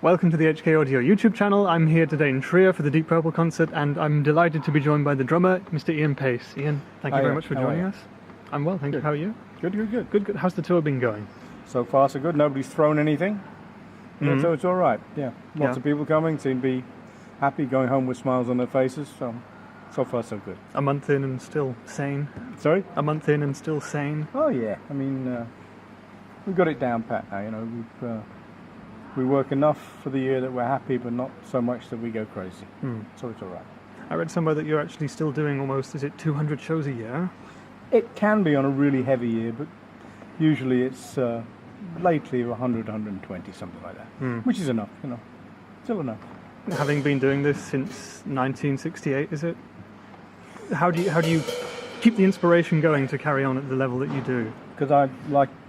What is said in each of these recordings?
Welcome to the HK Audio YouTube channel. I'm here today in Trier for the Deep Purple concert, and I'm delighted to be joined by the drummer, Mr. Ian Paice. Ian, thank you very much for joining us. I'm well, thank you. How are you? Good. How's the tour been going? So far, so good. Nobody's thrown anything. So it's all right. Yeah. Lots of people coming, seem to be happy, going home with smiles on their faces. So far, so good. A month in and still sane? Sorry? A month in and still sane? Oh, yeah. I mean, we've got it down pat now. You know, we work enough for the year that we're happy, but not so much that we go crazy. So it's all right. I read somewhere that you're actually still doing almost, is it 200 shows a year? It can be on a really heavy year, but usually it's lately 100, 120, something like that, which is enough, you know, still enough. Having been doing this since 1968, is it? How do you keep the inspiration going to carry on at the level that you do? Because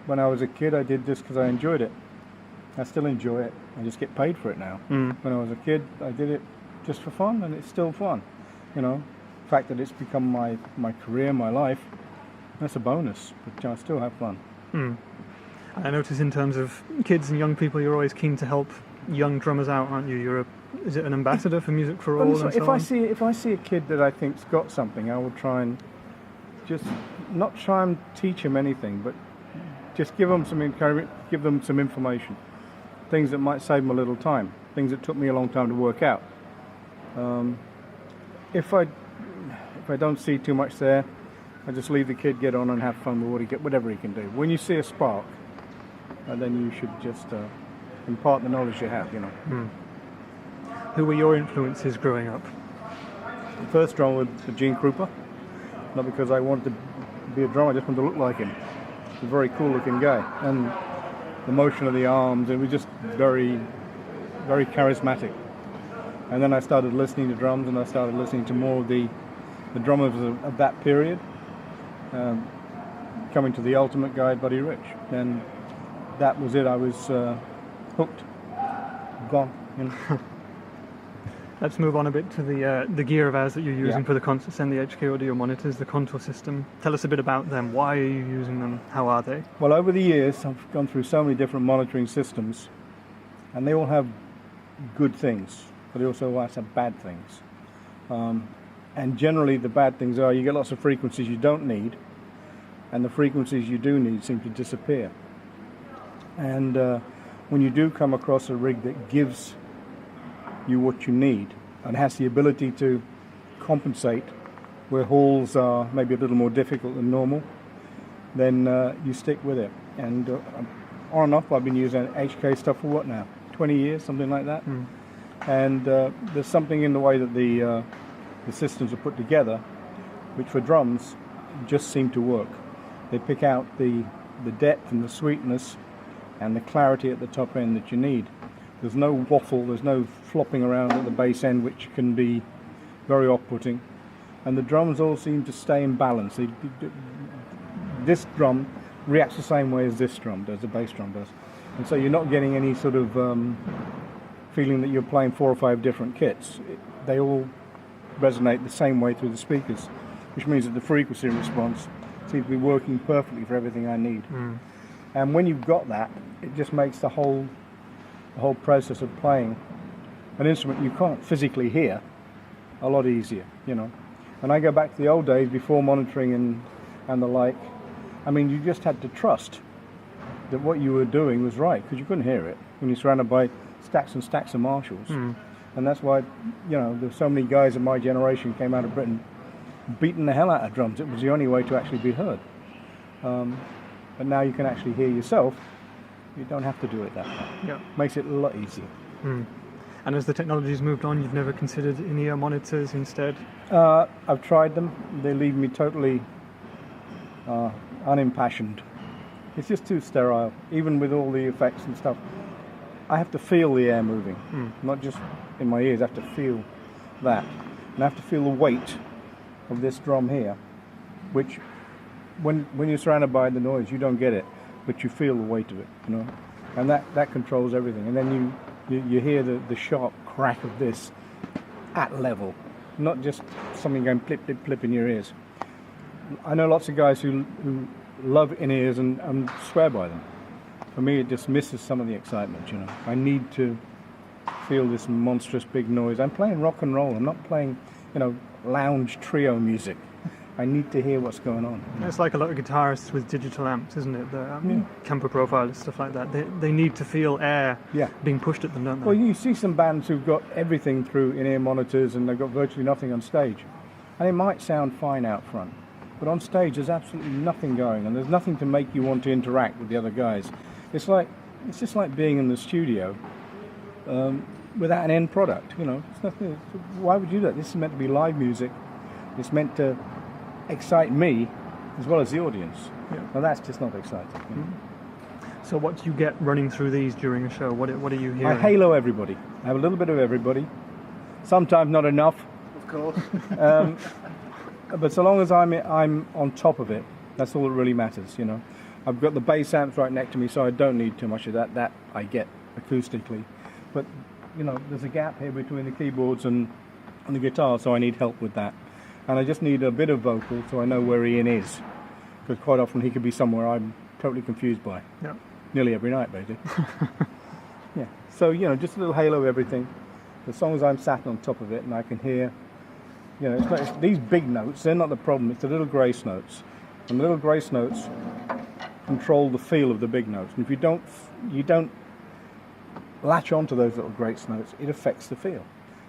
when I was a kid, I did this because I enjoyed it. I still enjoy it. I just get paid for it now. When I was a kid, I did it just for fun, and it's still fun. You know, the fact that it's become my career, my life, that's a bonus. But I still have fun. I notice in terms of kids and young people, you're always keen to help young drummers out, aren't you? Is it an ambassador for Music for All? Well, if I see a kid that I think's got something, I will try and just not try and teach him anything, but just give them some encouragement, give them some information, things that might save them a little time, things that took me a long time to work out. If I don't see too much there, I just leave the kid get on and have fun with whatever he can do. When you see a spark, then you should just impart the knowledge you have, you know. Who were your influences growing up? The first drummer was Gene Krupa, not because I wanted to be a drummer, I just wanted to look like him. He's a very cool looking guy, and the motion of the arms, it was just very, very charismatic. And then I started listening to drums, and I started listening to more of the drummers of that period, coming to the ultimate guy, Buddy Rich. And that was it. I was hooked, gone. You know. Let's move on a bit to the gear of ours that you're using for the concerts and the HK Audio monitors, the contour system. Tell us a bit about them. Why are you using them? How are they? Well, over the years, I've gone through so many different monitoring systems, and they all have good things, but they also have some bad things. And generally, the bad things are you get lots of frequencies you don't need, and the frequencies you do need seem to disappear. And when you do come across a rig that gives you what you need and has the ability to compensate where halls are maybe a little more difficult than normal, then you stick with it. And on and off, I've been using HK stuff for what now? 20 years, something like that. And there's something in the way that the systems are put together, which for drums just seem to work. They pick out the depth and the sweetness and the clarity at the top end that you need. There's no waffle, there's no flopping around at the bass end, which can be very off-putting. And the drums all seem to stay in balance. This drum reacts the same way as this drum does, the bass drum does. And so you're not getting any sort of feeling that you're playing 4 or 5 different kits. They all resonate the same way through the speakers, which means that the frequency response seems to be working perfectly for everything I need. And when you've got that, it just makes the whole process of playing an instrument you can't physically hear a lot easier, you know. And I go back to the old days before monitoring and the like. I mean, you just had to trust that what you were doing was right, because you couldn't hear it when you're surrounded by stacks and stacks of Marshalls. And that's why, you know, there's so many guys of my generation came out of Britain beating the hell out of drums. It was the only way to actually be heard. But now you can actually hear yourself. You don't have to do it that way. Yeah. Makes it a lot easier. And as the technology's moved on, you've never considered in-ear monitors instead? I've tried them. They leave me totally unimpassioned. It's just too sterile, even with all the effects and stuff. I have to feel the air moving, not just in my ears. I have to feel that. And I have to feel the weight of this drum here, which when you're surrounded by the noise, you don't get it. But you feel the weight of it, you know, and that controls everything. And then you hear the sharp crack of this at level, not just something going plip, plip, plip in your ears. I know lots of guys who love in-ears and swear by them. For me, it just misses some of the excitement, you know. I need to feel this monstrous big noise. I'm playing rock and roll. I'm not playing, lounge trio music. I need to hear what's going on. It's like a lot of guitarists with digital amps, isn't it? The Kemper Profile, stuff like that. They need to feel air being pushed at them, don't they? Well, you see some bands who've got everything through in-ear monitors and they've got virtually nothing on stage. And it might sound fine out front, but on stage there's absolutely nothing going and there's nothing to make you want to interact with the other guys. It's just like being in the studio without an end product, It's nothing, why would you do that? This is meant to be live music. It's meant to excite me as well as the audience. Yeah. Well, that's just not exciting. So what do you get running through these during a show? What are you hearing? I halo everybody. I have a little bit of everybody. Sometimes not enough. Of course. But so long as I'm on top of it, that's all that really matters, I've got the bass amps right next to me, so I don't need too much of that. That I get acoustically. But, there's a gap here between the keyboards and the guitar, so I need help with that. And I just need a bit of vocal so I know where Ian is. Because quite often he could be somewhere I'm totally confused by. Yeah. Nearly every night, basically. Yeah. So, just a little halo of everything. As long as I'm sat on top of it and I can hear, it's these big notes, they're not the problem. It's the little grace notes. And the little grace notes control the feel of the big notes. And if you don't latch onto those little grace notes, it affects the feel.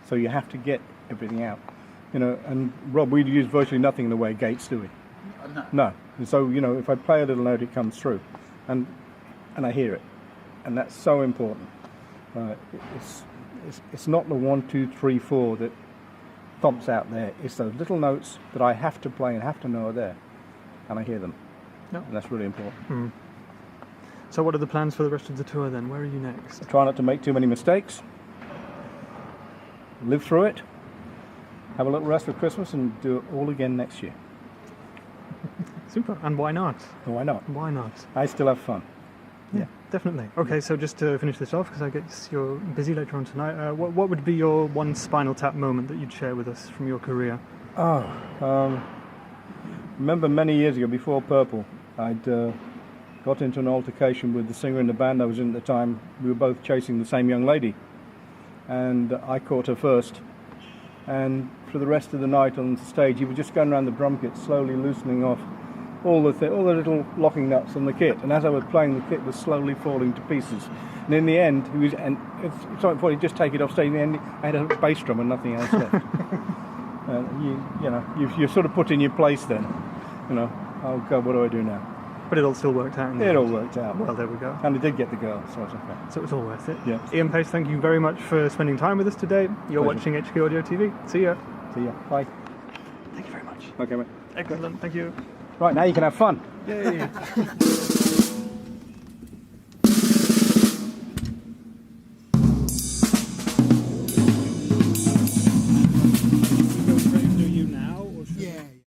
So you have to get everything out. And Rob, we use virtually nothing in the way of gates, do we? No. And so, if I play a little note, it comes through. And I hear it. And that's so important. It's not the 1, 2, 3, 4 that thumps out there. It's those little notes that I have to play and have to know are there. And I hear them. No. And that's really important. Mm. So what are the plans for the rest of the tour then? Where are you next? Try not to make too many mistakes. Live through it. Have a little rest for Christmas and do it all again next year. Super. And why not? Why not? Why not? I still have fun. Yeah, definitely. Okay, so just to finish this off, because I guess you're busy later on tonight, what would be your one Spinal Tap moment that you'd share with us from your career? Remember many years ago, before Purple, I'd got into an altercation with the singer in the band I was in at the time. We were both chasing the same young lady. And I caught her first. And for the rest of the night on stage, he was just going around the drum kit, slowly loosening off all the little locking nuts on the kit. And as I was playing, the kit was slowly falling to pieces. And in the end, it's something funny, just take it off stage. In the end, I had a bass drum and nothing else left. You sort of put in your place then. Oh God, what do I do now? But it all still worked out. It all worked out. Well, there we go. And I did get the girl, so it's okay. So it was all worth it. Yeah. Ian Paice, thank you very much for spending time with us today. You're Pleasure. watching HK Audio TV. See ya. See ya. Bye. Thank you very much. Okay, mate. Excellent. Thank you. Right, now you can have fun. Yay.